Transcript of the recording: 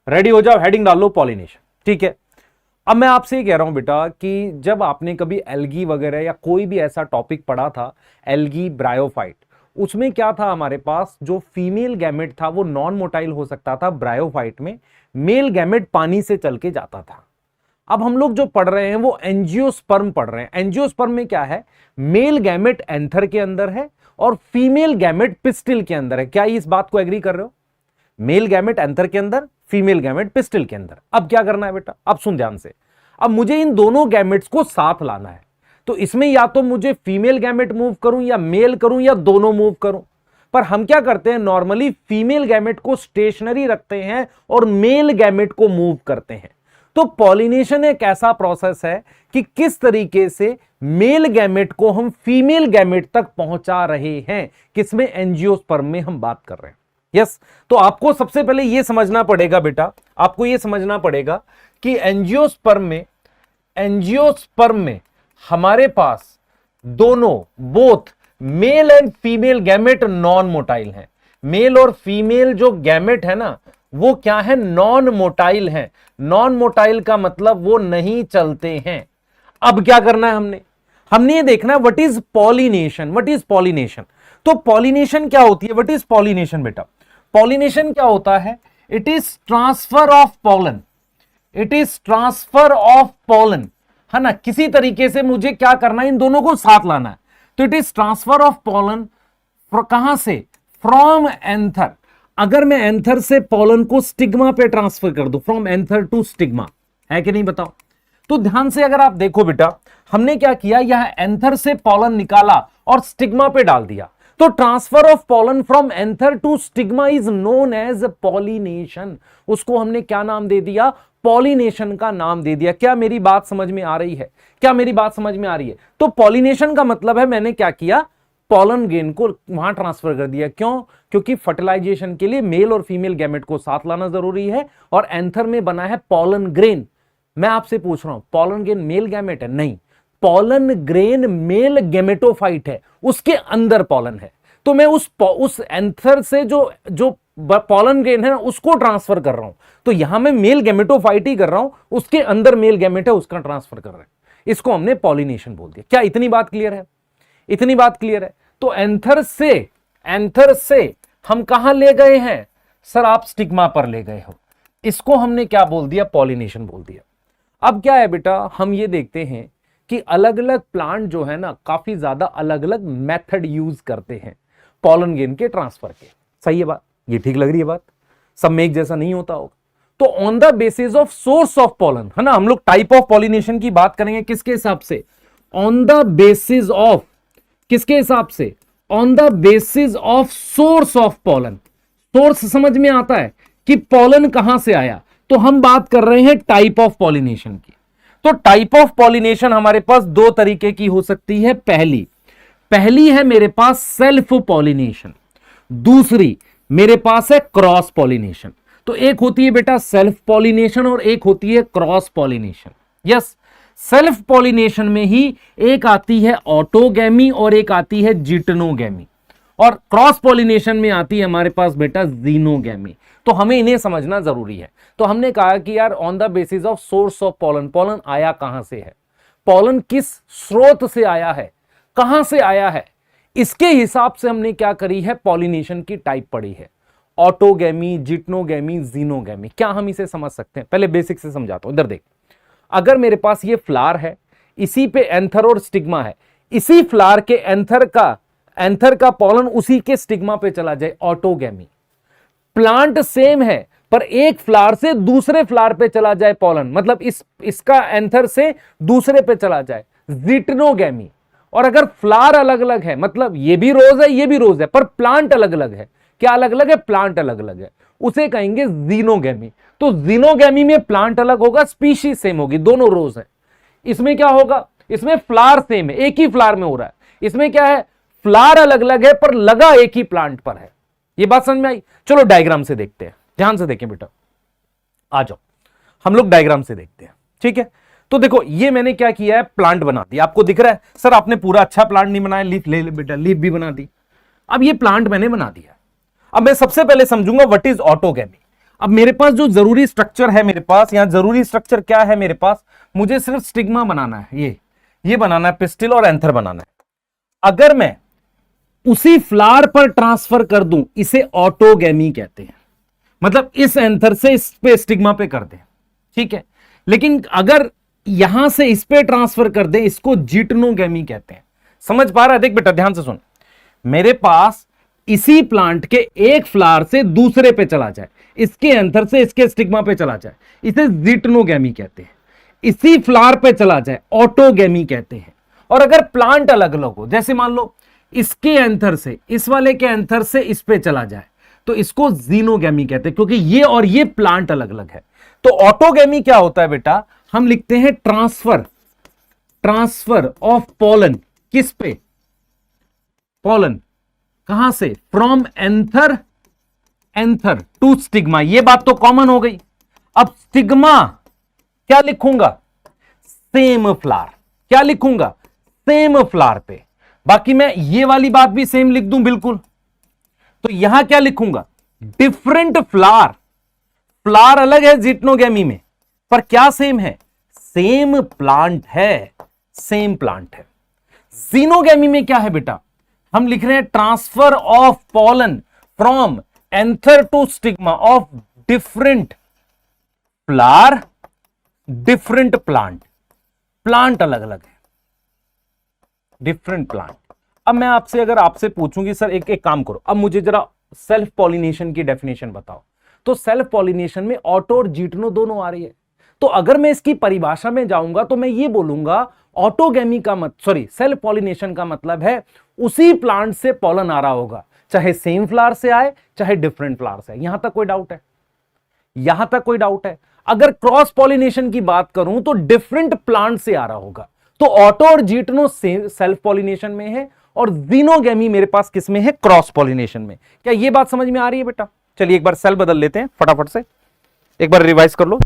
Ready हो जाओ, heading डाल लो पॉलिनेशन। ठीक है, अब मैं आपसे ये कह रहा हूं बेटा कि जब आपने कभी एल्गी वगैरह या कोई भी ऐसा टॉपिक पढ़ा था, एल्गी ब्रायोफाइट, उसमें क्या था, हमारे पास जो फीमेल गैमेट था वो नॉन मोटाइल हो सकता था, ब्रायोफाइट में मेल गैमेट पानी से चल के जाता था। अब हम लोग जो पढ़ रहे हैं वो एंजियोस्पर्म पढ़ रहे हैं। एंजियोस्पर्म में क्या है, मेल गैमेट एंथर के अंदर है और फीमेल गैमेट पिस्टिल के अंदर है। क्या इस बात को एग्री कर रहे हो? मेल गैमेट एंथर के अंदर, फीमेल गैमेट पिस्टिल के अंदर। अब क्या करना है बेटा, अब सुन ध्यान से, अब मुझे इन दोनों गैमेट्स को साथ लाना है। तो इसमें या तो मुझे फीमेल गैमेट मूव करूं या मेल करूं या दोनों मूव करूं, पर हम क्या करते हैं, नॉर्मली फीमेल गैमेट को स्टेशनरी रखते हैं और मेल गैमेट को मूव करते हैं। तो पॉलिनेशन एक ऐसा प्रोसेस है कि किस तरीके से मेल गैमेट को हम फीमेल गैमेट तक पहुंचा रहे हैं, किसमें, एंजियोस्पर्म में हम बात कर रहे हैं। यस, तो आपको सबसे पहले यह समझना पड़ेगा बेटा, आपको यह समझना पड़ेगा कि एंजियोस्पर्म में हमारे पास दोनों, both male and female gamete non motile हैं। मेल और फीमेल जो गैमेट है ना, वो क्या है, नॉन मोटाइल है। नॉन मोटाइल का मतलब वो नहीं चलते हैं। अब क्या करना है, हमने ये देखना है what is pollination. What is pollination? तो पॉलिनेशन क्या होती है, व्हाट इज पॉलिनेशन बेटा? पॉलिनेशन क्या होता है, it is transfer of pollen. It is transfer of pollen, है ना। किसी तरीके से मुझे क्या करना है, इन दोनों को साथ लाना है। तो it is transfer of pollen, कहां से, फ्रॉम एंथर। अगर मैं एंथर से पॉलन को स्टिग्मा पे ट्रांसफर कर दूं, फ्रॉम एंथर टू स्टिग्मा, है कि नहीं बताओ? तो ध्यान से अगर आप देखो बेटा, हमने क्या किया, यह एंथर से पॉलन निकाला और स्टिग्मा पे डाल दिया। तो transfer of pollen from anther to stigma is known as pollination. उसको हमने क्या नाम दे दिया, पॉलिनेशन का नाम दे दिया। क्या मेरी बात समझ में आ रही है? क्या मेरी बात समझ में आ रही है? तो पॉलिनेशन का मतलब है मैंने क्या किया, पॉलन ग्रेन को वहां ट्रांसफर कर दिया। क्यों? क्योंकि फर्टिलाइजेशन के लिए मेल और फीमेल गैमेट को साथ लाना जरूरी है और एंथर में बना है पॉलन ग्रेन। मैं आपसे पूछ रहा हूं, पॉलन ग्रेन मेल गैमेट है? नहीं, पॉलन ग्रेन मेल गैमेटोफाइट है, उसके अंदर पॉलन है। तो मैं उस एंथर से जो पॉलन ग्रेन है ना, उसको ट्रांसफर कर रहा हूं। तो यहां मैं मेल गैमेटोफाइट ही कर रहा हूं, उसके अंदर मेल गैमेट है, उसका ट्रांसफर कर रहे हैं। इसको हमने पॉलिनेशन बोल दिया। क्या इतनी बात क्लियर है? इतनी बात क्लियर है? तो एंथर से हम कहां ले गए हैं सर, आप स्टिग्मा पर ले गए हो। इसको हमने क्या बोल दिया, पॉलिनेशन बोल दिया। अब क्या है बेटा, हम ये देखते हैं कि अलग अलग प्लांट जो है ना, काफी ज्यादा अलग अलग मेथड यूज करते हैं पॉलन ग्रेन के ट्रांसफर के। सही है बात? ये ठीक लग रही है बात? सब में एक जैसा नहीं होता होगा। तो on the basis of source of pollen, है ना, हम लोग टाइप ऑफ पॉलिनेशन की बात करेंगे किसके हिसाब से, ऑन द बेसिस ऑफ, किसके हिसाब से, on the basis of source of pollen. Source समझ में आता है कि पॉलन कहां से आया, तो हम बात कर रहे हैं टाइप ऑफ पॉलिनेशन की। तो टाइप ऑफ पॉलिनेशन हमारे पास दो तरीके की हो सकती है। पहली है मेरे पास सेल्फ पॉलिनेशन, दूसरी मेरे पास है क्रॉस पॉलिनेशन। तो एक होती है बेटा सेल्फ पॉलिनेशन और एक होती है cross pollination. Yes, self pollination में ही एक आती है ऑटोगैमी और एक आती है जिटनोगैमी, और क्रॉस पॉलिनेशन में आती है हमारे पास बेटा जीनोगैमी। तो हमें इन्हें समझना जरूरी है। तो हमने कहा कि यार on the basis of source of pollen, pollen आया कहां से है, पॉलन किस स्रोत से आया है, कहां से आया है, इसके हिसाब से हमने क्या करी है, पॉलिनेशन की टाइप पढ़ी है, ऑटोगैमी, जिटनोगैमी, जीनोगैमी। क्या हम इसे समझ सकते हैं? पहले बेसिक से समझाता हूं। इधर देख, अगर मेरे पास ये फ्लावर है, इसी पे एंथर और स्टिग्मा है, इसी फ्लावर के एंथर का पॉलन उसी के स्टिग्मा पे चला जाए, ऑटोगैमी। प्लांट सेम है पर एक फ्लावर से दूसरे फ्लावर पे चला जाए पॉलन, मतलब इसका एंथर से दूसरे पे चला जाए, जिटनोगैमी। और अगर फ्लावर अलग अलग है, मतलब ये भी रोज है ये भी रोज है, पर प्लांट अलग अलग है। क्या अलग अलग है? प्लांट अलग अलग है, उसे कहेंगे जीनोगैमी। तो जीनोगैमी में प्लांट अलग होगा, स्पीशीज सेम होगी, दोनों रोज है। इसमें क्या होगा, इसमें फ्लावर सेम है, एक ही फ्लावर में हो रहा है। इसमें क्या है, फ्लावर अलग अलग है पर लगा एक ही प्लांट पर है। ये बात समझ में आई? चलो डायग्राम से देखते हैं, ध्यान से देखें बेटा, आ जाओ हम लोग डायग्राम से देखते हैं। ठीक है, तो देखो ये मैंने क्या किया है, प्लांट बना दिया। आपको दिख रहा है सर आपने पूरा अच्छा प्लांट नहीं बनाया, लीफ ले बेटा, लीफ भी बना दी। अब ये प्लांट मैंने बना दिया। अब मैं सबसे पहले समझूंगा व्हाट इज ऑटोगैमी। अब मेरे पास जो जरूरी स्ट्रक्चर है, मेरे पास यहां जरूरी स्ट्रक्चर क्या है मेरे पास, मुझे सिर्फ स्टिग्मा बनाना है, ये बनाना है, पिस्टिल और एंथर बनाना है। अगर मैं उसी फ्लावर पर ट्रांसफर कर दूं, इसे ऑटोगैमी कहते हैं, मतलब इस एंथर से इस पे स्टिग्मा पे कर दें, ठीक है। लेकिन अगर यहां से इस पे ट्रांसफर कर दें, इसको जिटनोगैमी कहते हैं। समझ पा रहा है? देख बेटा ध्यान से सुन, मेरे पास इसी प्लांट के एक फ्लावर से दूसरे पे चला जाए, इसके एंथर से इसके स्टिग्मा पे चला जाए, इसे जिटनोगैमी कहते हैं। इसी फ्लावर पे चला जाए, ऑटोगैमी कहते हैं। और अगर प्लांट अलग अलग हो, जैसे मान लो इसके एंथर से, इस वाले के एंथर से इस पे चला जाए, तो इसको जीनोगैमी कहते हैं, क्योंकि ये और ये प्लांट अलग अलग है। तो ऑटोगैमी क्या होता है बेटा, हम लिखते हैं ट्रांसफर ऑफ पोलन, किस पे, पोलन कहां से, फ्रॉम एंथर टू स्टिग्मा। ये बात तो कॉमन हो गई। अब स्टिग्मा क्या लिखूंगा, सेम फ्लावर, क्या लिखूंगा, सेम फ्लावर पे। बाकी मैं ये वाली बात भी सेम लिख दूं बिल्कुल, तो यहां क्या लिखूंगा, डिफरेंट फ्लावर, फ्लावर अलग है जिटनोगैमी में, पर क्या सेम है, सेम प्लांट है, सेम प्लांट है। जीनोगैमी में क्या है बेटा, हम लिख रहे हैं transfer of pollen from anther to stigma of different flower, different plant, plant अलग अलग है, डिफरेंट प्लांट। अब मैं आपसे अगर आपसे पूछूंगी सर एक काम करो, अब मुझे जरा सेल्फ पॉलिनेशन की डेफिनेशन बताओ, तो सेल्फ पॉलिनेशन में ऑटो और जिटनो दोनों आ रही है। तो अगर मैं इसकी परिभाषा में जाऊंगा तो मैं ये बोलूंगा ऑटोगैमी का सेल्फ पॉलिनेशन का मतलब है उसी प्लांट से पॉलन आ रहा होगा, चाहे सेम फ्लावर से आए चाहे डिफरेंट फ्लावर से। यहां तक कोई डाउट है, यहां तक कोई डाउट है। अगर क्रॉस पॉलिनेशन की बात करूं तो डिफरेंट प्लांट से आ रहा होगा, तो ऑटो और जिटनो सेल्फ पॉलिनेशन में है और जीनोगैमी मेरे पास किस में है, क्रॉस पॉलिनेशन में। क्या ये बात समझ में आ रही है बेटा? चलिए एक बार सेल बदल लेते हैं फटाफट से, एक बार रिवाइज कर लो।